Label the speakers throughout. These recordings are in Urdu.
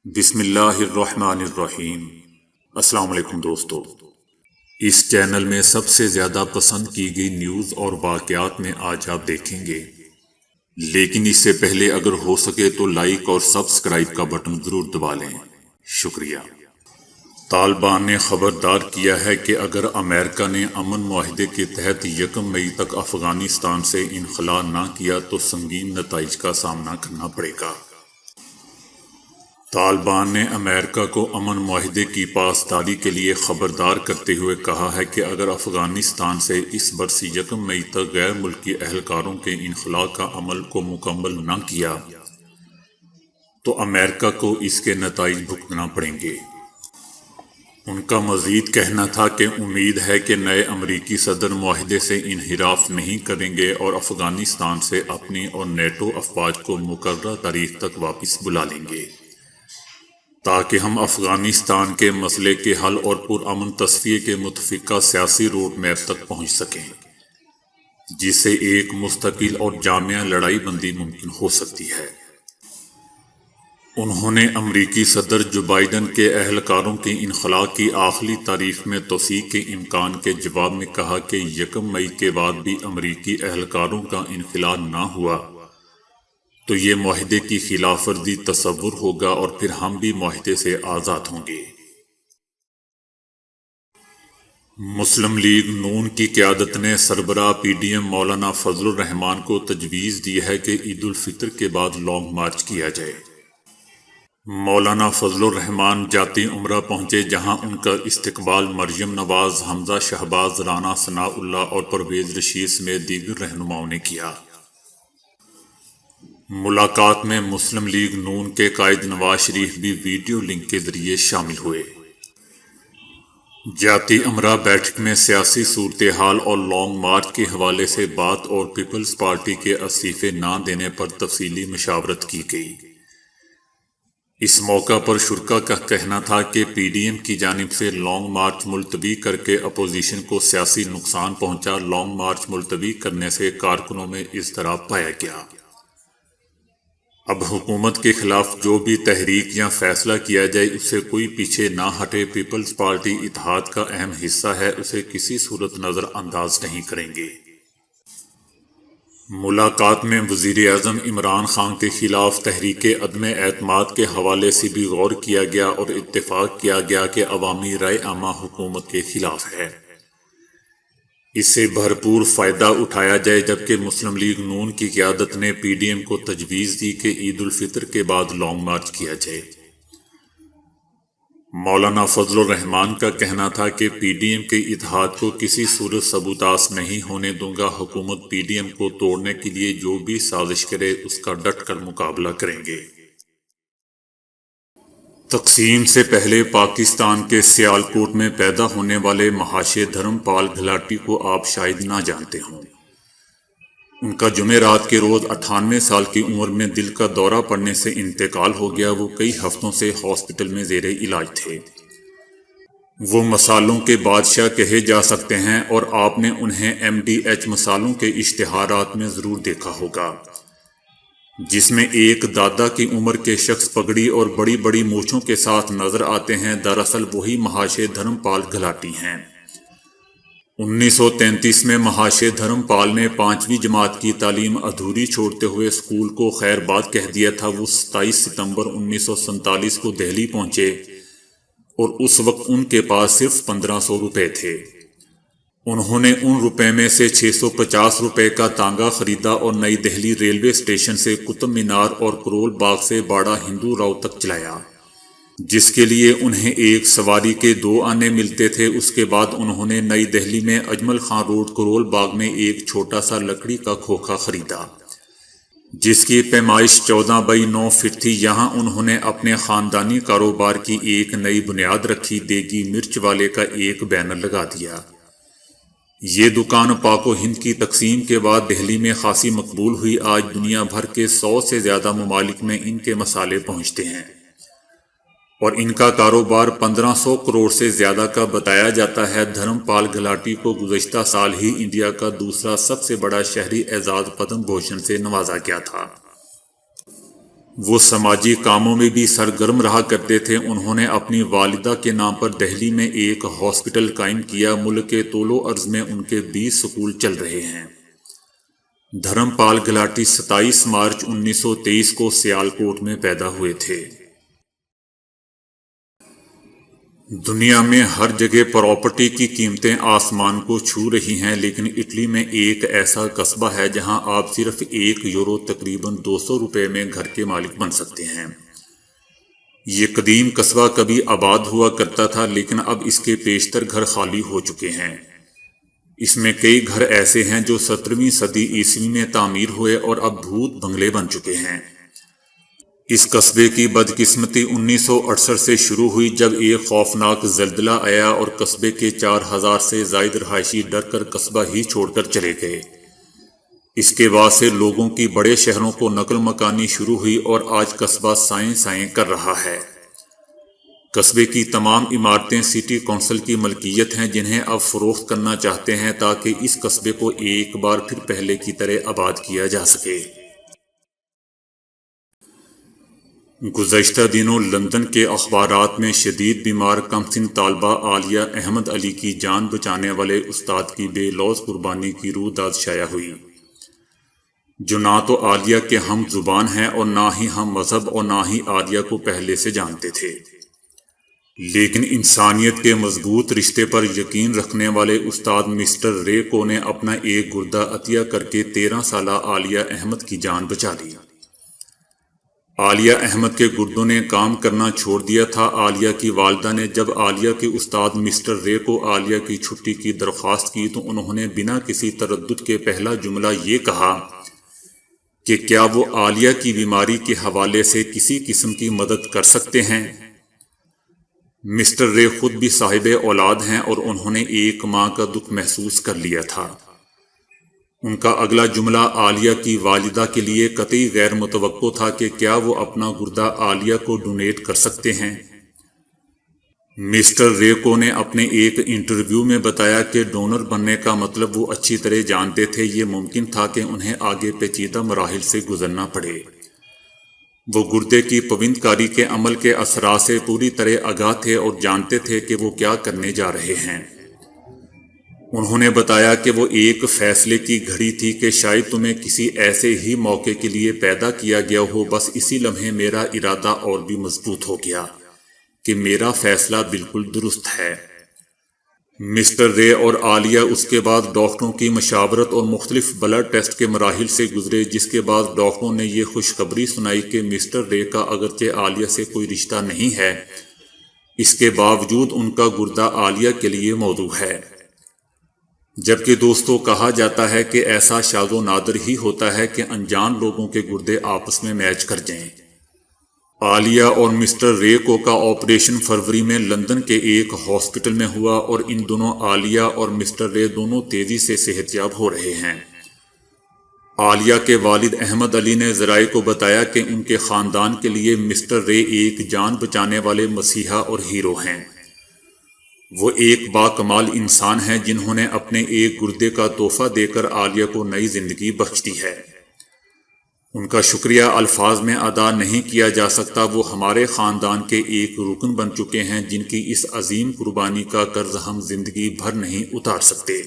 Speaker 1: بسم اللہ الرحمن الرحیم۔ السلام علیکم دوستو، اس چینل میں سب سے زیادہ پسند کی گئی نیوز اور واقعات میں آج آپ دیکھیں گے، لیکن اس سے پہلے اگر ہو سکے تو لائک اور سبسکرائب کا بٹن ضرور دبا لیں، شکریہ۔ طالبان نے خبردار کیا ہے کہ اگر امریکہ نے امن معاہدے کے تحت 1 مئی تک افغانستان سے انخلا نہ کیا تو سنگین نتائج کا سامنا کرنا پڑے گا۔ طالبان نے امریکہ کو امن معاہدے کی پاسداری کے لیے خبردار کرتے ہوئے کہا ہے کہ اگر افغانستان سے اس برس 1 مئی تک غیر ملکی اہلکاروں کے انخلا کا عمل کو مکمل نہ کیا تو امریکہ کو اس کے نتائج بھگتنا پڑیں گے۔ ان کا مزید کہنا تھا کہ امید ہے کہ نئے امریکی صدر معاہدے سے انحراف نہیں کریں گے اور افغانستان سے اپنی اور نیٹو افواج کو مقررہ تاریخ تک واپس بلا لیں گے، تاکہ ہم افغانستان کے مسئلے کے حل اور پرامن تصفیے کے متفقہ سیاسی روڈ میپ تک پہنچ سکیں، جس سے ایک مستقل اور جامع لڑائی بندی ممکن ہو سکتی ہے۔ انہوں نے امریکی صدر جو بائیڈن کے اہلکاروں کے انخلا کی آخری تاریخ میں توسیع کے امکان کے جواب میں کہا کہ 1 مئی کے بعد بھی امریکی اہلکاروں کا انخلا نہ ہوا تو یہ معاہدے کی خلاف ورزی تصور ہوگا اور پھر ہم بھی معاہدے سے آزاد ہوں گے۔ مسلم لیگ نون کی قیادت نے سربراہ پی ڈی ایم مولانا فضل الرحمان کو تجویز دی ہے کہ عید الفطر کے بعد لانگ مارچ کیا جائے۔ مولانا فضل الرحمان جاتی عمرہ پہنچے، جہاں ان کا استقبال مریم نواز، حمزہ شہباز، رانا ثناء اللہ اور پرویز رشید سمیت دیگر رہنماؤں نے کیا۔ ملاقات میں مسلم لیگ نون کے قائد نواز شریف بھی ویڈیو لنک کے ذریعے شامل ہوئے۔ جاتی عمرہ بیٹھک میں سیاسی صورتحال اور لانگ مارچ کے حوالے سے بات اور پیپلز پارٹی کے استعفے نہ دینے پر تفصیلی مشاورت کی گئی۔ اس موقع پر شرکاء کا کہنا تھا کہ پی ڈی ایم کی جانب سے لانگ مارچ ملتوی کر کے اپوزیشن کو سیاسی نقصان پہنچا۔ لانگ مارچ ملتوی کرنے سے کارکنوں میں اضطراب پایا گیا۔ اب حکومت کے خلاف جو بھی تحریک یا فیصلہ کیا جائے اس سے کوئی پیچھے نہ ہٹے۔ پیپلز پارٹی اتحاد کا اہم حصہ ہے، اسے کسی صورت نظر انداز نہیں کریں گے۔ ملاقات میں وزیر اعظم عمران خان کے خلاف تحریک عدم اعتماد کے حوالے سے بھی غور کیا گیا اور اتفاق کیا گیا کہ عوامی رائے عامہ حکومت کے خلاف ہے، اس سے بھرپور فائدہ اٹھایا جائے، جبکہ مسلم لیگ نون کی قیادت نے پی ڈی ایم کو تجویز دی کہ عید الفطر کے بعد لانگ مارچ کیا جائے۔ مولانا فضل الرحمان کا کہنا تھا کہ پی ڈی ایم کے اتحاد کو کسی صورت سبوتاژ نہیں ہونے دوں گا۔ حکومت پی ڈی ایم کو توڑنے کے لیے جو بھی سازش کرے اس کا ڈٹ کر مقابلہ کریں گے۔ تقسیم سے پہلے پاکستان کے سیالکوٹ میں پیدا ہونے والے مہاشے دھرم پال گھلاٹی کو آپ شاید نہ جانتے ہوں۔ ان کا جمعرات کے روز 98 سال کی عمر میں دل کا دورہ پڑنے سے انتقال ہو گیا۔ وہ کئی ہفتوں سے ہاسپٹل میں زیر علاج تھے۔ وہ مسالوں کے بادشاہ کہے جا سکتے ہیں اور آپ نے انہیں MDH مسالوں کے اشتہارات میں ضرور دیکھا ہوگا، جس میں ایک دادا کی عمر کے شخص پگڑی اور بڑی بڑی مونچھوں کے ساتھ نظر آتے ہیں۔ دراصل وہی مہاشے دھرم پال گھلاٹی ہیں۔ 1933 میں مہاشے دھرم پال نے 5ویں جماعت کی تعلیم ادھوری چھوڑتے ہوئے اسکول کو خیر باد کہہ دیا تھا۔ وہ 27 ستمبر 1947 کو دہلی پہنچے اور اس وقت ان کے پاس صرف 1500 روپے تھے۔ انہوں نے ان روپے میں سے 650 روپے کا تانگا خریدا اور نئی دہلی ریلوے اسٹیشن سے قطب مینار اور کرول باغ سے باڑہ ہندو راؤ تک چلایا، جس کے لیے انہیں ایک سواری کے 2 آنے ملتے تھے۔ اس کے بعد انہوں نے نئی دہلی میں اجمل خان روڈ کرول باغ میں ایک چھوٹا سا لکڑی کا کھوکھا خریدا، جس کی پیمائش 14x9 فٹ تھی۔ یہاں انہوں نے اپنے خاندانی کاروبار کی ایک نئی بنیاد رکھی۔ دیگی مرچ والے کا ایک بینر لگا دیا۔ یہ دکان پاک و ہند کی تقسیم کے بعد دہلی میں خاصی مقبول ہوئی۔ آج دنیا بھر کے 100 سے زیادہ ممالک میں ان کے مسالے پہنچتے ہیں اور ان کا کاروبار 1500 کروڑ سے زیادہ کا بتایا جاتا ہے۔ دھرم پال گھلاٹی کو گزشتہ سال ہی انڈیا کا دوسرا سب سے بڑا شہری اعزاز پدم بھوشن سے نوازا گیا تھا۔ وہ سماجی کاموں میں بھی سرگرم رہا کرتے تھے۔ انہوں نے اپنی والدہ کے نام پر دہلی میں ایک ہاسپٹل قائم کیا۔ ملک کے طول و عرض میں ان کے 20 سکول چل رہے ہیں۔ دھرم پال گلاٹی 27 مارچ 1923 کو سیالکوٹ میں پیدا ہوئے تھے۔ دنیا میں ہر جگہ پراپرٹی کی قیمتیں آسمان کو چھو رہی ہیں، لیکن اٹلی میں ایک ایسا قصبہ ہے جہاں آپ صرف 1 یورو تقریباً 200 روپے میں گھر کے مالک بن سکتے ہیں۔ یہ قدیم قصبہ کبھی آباد ہوا کرتا تھا، لیکن اب اس کے بیشتر گھر خالی ہو چکے ہیں۔ اس میں کئی گھر ایسے ہیں جو 17ویں صدی عیسوی میں تعمیر ہوئے اور اب بھوت بنگلے بن چکے ہیں۔ اس قصبے کی بدقسمتی 1968 سے شروع ہوئی، جب ایک خوفناک زلزلہ آیا اور قصبے کے 4000 سے زائد رہائشی ڈر کر قصبہ ہی چھوڑ کر چلے گئے۔ اس کے بعد سے لوگوں کی بڑے شہروں کو نقل مکانی شروع ہوئی اور آج قصبہ سائیں سائیں کر رہا ہے۔ قصبے کی تمام عمارتیں سٹی کونسل کی ملکیت ہیں، جنہیں اب فروخت کرنا چاہتے ہیں تاکہ اس قصبے کو ایک بار پھر پہلے کی طرح آباد کیا جا سکے۔ گزشتہ دنوں لندن کے اخبارات میں شدید بیمار کمسن طالبہ عالیہ احمد علی کی جان بچانے والے استاد کی بے لوث قربانی کی روداد شائع ہوئی، جو نہ تو عالیہ کے ہم زبان ہیں اور نہ ہی ہم مذہب اور نہ ہی عالیہ کو پہلے سے جانتے تھے، لیکن انسانیت کے مضبوط رشتے پر یقین رکھنے والے استاد مسٹر رے کو نے اپنا ایک گردہ عطیہ کر کے 13 سالہ عالیہ احمد کی جان بچا لی۔ عالیہ احمد کے گردوں نے کام کرنا چھوڑ دیا تھا۔ عالیہ کی والدہ نے جب عالیہ کے استاد مسٹر رے کو عالیہ کی چھٹی کی درخواست کی تو انہوں نے بنا کسی تردد کے پہلا جملہ یہ کہا کہ کیا وہ عالیہ کی بیماری کے حوالے سے کسی قسم کی مدد کر سکتے ہیں۔ مسٹر رے خود بھی صاحب اولاد ہیں اور انہوں نے ایک ماں کا دکھ محسوس کر لیا تھا۔ ان کا اگلا جملہ عالیہ کی والدہ کے لیے قطعی غیر متوقع تھا کہ کیا وہ اپنا گردہ عالیہ کو ڈونیٹ کر سکتے ہیں۔ مسٹر رے کو نے اپنے ایک انٹرویو میں بتایا کہ ڈونر بننے کا مطلب وہ اچھی طرح جانتے تھے۔ یہ ممکن تھا کہ انہیں آگے پیچیدہ مراحل سے گزرنا پڑے۔ وہ گردے کی پوند کاری کے عمل کے اثرات سے پوری طرح آگاہ تھے اور جانتے تھے کہ وہ کیا کرنے جا رہے ہیں۔ انہوں نے بتایا کہ وہ ایک فیصلے کی گھڑی تھی کہ شاید تمہیں کسی ایسے ہی موقع کے لیے پیدا کیا گیا ہو، بس اسی لمحے میرا ارادہ اور بھی مضبوط ہو گیا کہ میرا فیصلہ بالکل درست ہے۔ مسٹر رے اور عالیہ اس کے بعد ڈاکٹروں کی مشاورت اور مختلف بلڈ ٹیسٹ کے مراحل سے گزرے، جس کے بعد ڈاکٹروں نے یہ خوشخبری سنائی کہ مسٹر رے کا اگرچہ عالیہ سے کوئی رشتہ نہیں ہے، اس کے باوجود ان کا گردہ عالیہ کے لیے موزوں ہے۔ جبکہ دوستو کہا جاتا ہے کہ ایسا شاذ و نادر ہی ہوتا ہے کہ انجان لوگوں کے گردے آپس میں میچ کر جائیں۔ عالیہ اور مسٹر رے کو کا آپریشن فروری میں لندن کے ایک ہاسپٹل میں ہوا اور ان دنوں عالیہ اور مسٹر رے دونوں تیزی سے صحت یاب ہو رہے ہیں۔ عالیہ کے والد احمد علی نے ذرائع کو بتایا کہ ان کے خاندان کے لیے مسٹر رے ایک جان بچانے والے مسیحا اور ہیرو ہیں۔ وہ ایک باکمال انسان ہیں جنہوں نے اپنے ایک گردے کا تحفہ دے کر عالیہ کو نئی زندگی بخش دی ہے۔ ان کا شکریہ الفاظ میں ادا نہیں کیا جا سکتا۔ وہ ہمارے خاندان کے ایک رکن بن چکے ہیں جن کی اس عظیم قربانی کا قرض ہم زندگی بھر نہیں اتار سکتے۔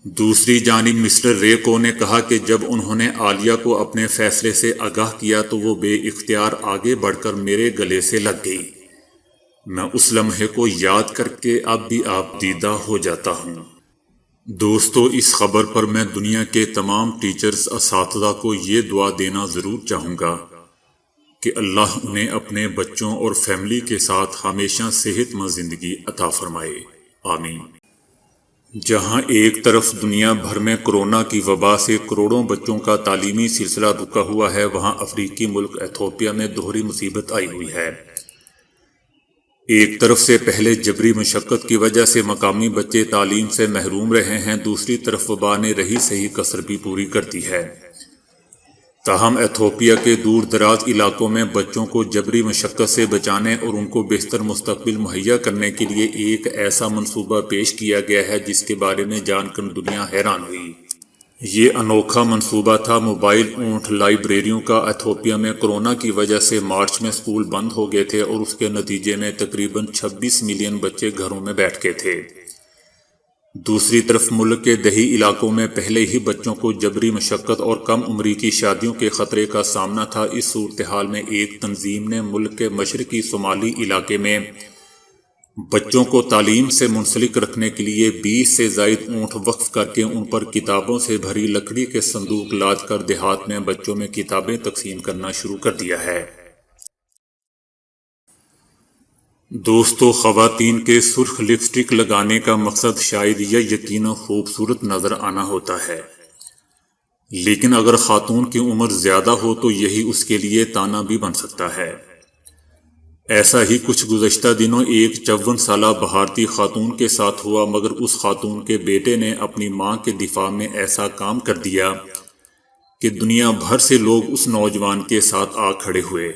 Speaker 1: دوسری جانب مسٹر رے کو نے کہا کہ جب انہوں نے عالیہ کو اپنے فیصلے سے آگاہ کیا تو وہ بے اختیار آگے بڑھ کر میرے گلے سے لگ گئی۔ میں اس لمحے کو یاد کر کے اب بھی آپ دیدہ ہو جاتا ہوں۔ دوستو اس خبر پر میں دنیا کے تمام ٹیچرز اساتذہ کو یہ دعا دینا ضرور چاہوں گا کہ اللہ انہیں اپنے بچوں اور فیملی کے ساتھ ہمیشہ صحت مند زندگی عطا فرمائے، آمین۔ جہاں ایک طرف دنیا بھر میں کورونا کی وبا سے کروڑوں بچوں کا تعلیمی سلسلہ رکا ہوا ہے، وہاں افریقی ملک ایتھوپیا میں دوہری مصیبت آئی ہوئی ہے۔ ایک طرف سے پہلے جبری مشقت کی وجہ سے مقامی بچے تعلیم سے محروم رہے ہیں، دوسری طرف وبا نے رہی صحیح کسر بھی پوری کر دی ہے۔ تاہم ایتھوپیا کے دور دراز علاقوں میں بچوں کو جبری مشقت سے بچانے اور ان کو بہتر مستقبل مہیا کرنے کے لیے ایک ایسا منصوبہ پیش کیا گیا ہے جس کے بارے میں جان کر دنیا حیران ہوئی۔ یہ انوکھا منصوبہ تھا موبائل اونٹ لائبریریوں کا۔ ایتھوپیا میں کورونا کی وجہ سے مارچ میں اسکول بند ہو گئے تھے اور اس کے نتیجے میں تقریباً 26 ملین بچے گھروں میں بیٹھ گئے تھے۔ دوسری طرف ملک کے دیہی علاقوں میں پہلے ہی بچوں کو جبری مشقت اور کم عمری کی شادیوں کے خطرے کا سامنا تھا۔ اس صورتحال میں ایک تنظیم نے ملک کے مشرقی صومالی علاقے میں بچوں کو تعلیم سے منسلک رکھنے کے لیے 20 سے زائد اونٹ وقف کر کے ان پر کتابوں سے بھری لکڑی کے صندوق لاد کر دیہات میں بچوں میں کتابیں تقسیم کرنا شروع کر دیا ہے۔ دوستو، خواتین کے سرخ لپسٹک لگانے کا مقصد شاید یہ یقینا خوبصورت نظر آنا ہوتا ہے، لیکن اگر خاتون کی عمر زیادہ ہو تو یہی اس کے لیے تانا بھی بن سکتا ہے۔ ایسا ہی کچھ گزشتہ دنوں ایک 54 سالہ بھارتی خاتون کے ساتھ ہوا، مگر اس خاتون کے بیٹے نے اپنی ماں کے دفاع میں ایسا کام کر دیا کہ دنیا بھر سے لوگ اس نوجوان کے ساتھ آ کھڑے ہوئے۔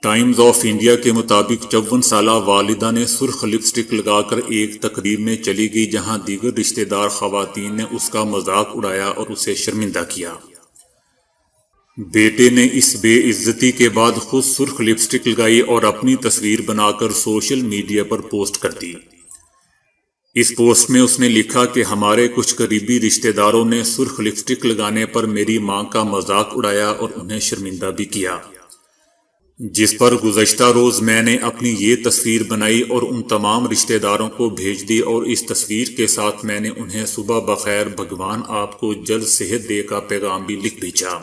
Speaker 1: ٹائمز آف انڈیا کے مطابق 54 سالہ والدہ نے سرخ لپسٹک لگا کر ایک تقریب میں چلی گئی جہاں دیگر رشتہ دار خواتین نے اس کا مذاق اڑایا اور اسے شرمندہ کیا۔ بیٹے نے اس بے عزتی کے بعد خود سرخ لپسٹک لگائی اور اپنی تصویر بنا کر سوشل میڈیا پر پوسٹ کر دی۔ اس پوسٹ میں اس نے لکھا کہ ہمارے کچھ قریبی رشتہ داروں نے سرخ لپسٹک لگانے پر میری ماں کا مذاق اڑایا اور انہیں شرمندہ بھی کیا، جس پر گزشتہ روز میں نے اپنی یہ تصویر بنائی اور ان تمام رشتہ داروں کو بھیج دی، اور اس تصویر کے ساتھ میں نے انہیں صبح بخیر، بھگوان آپ کو جلد صحت دے کا پیغام بھی لکھ بھیجا۔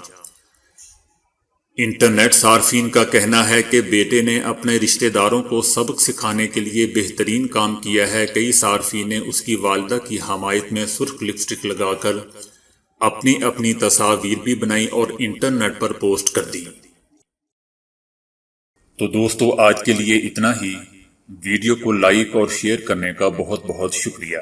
Speaker 1: انٹرنیٹ صارفین کا کہنا ہے کہ بیٹے نے اپنے رشتہ داروں کو سبق سکھانے کے لیے بہترین کام کیا ہے۔ کئی صارفین نے اس کی والدہ کی حمایت میں سرخ لپسٹک لگا کر اپنی تصاویر بھی بنائی اور انٹرنیٹ پر پوسٹ کر دی۔ تو دوستو، آج کے لیے اتنا ہی۔ ویڈیو کو لائک اور شیئر کرنے کا بہت بہت شکریہ۔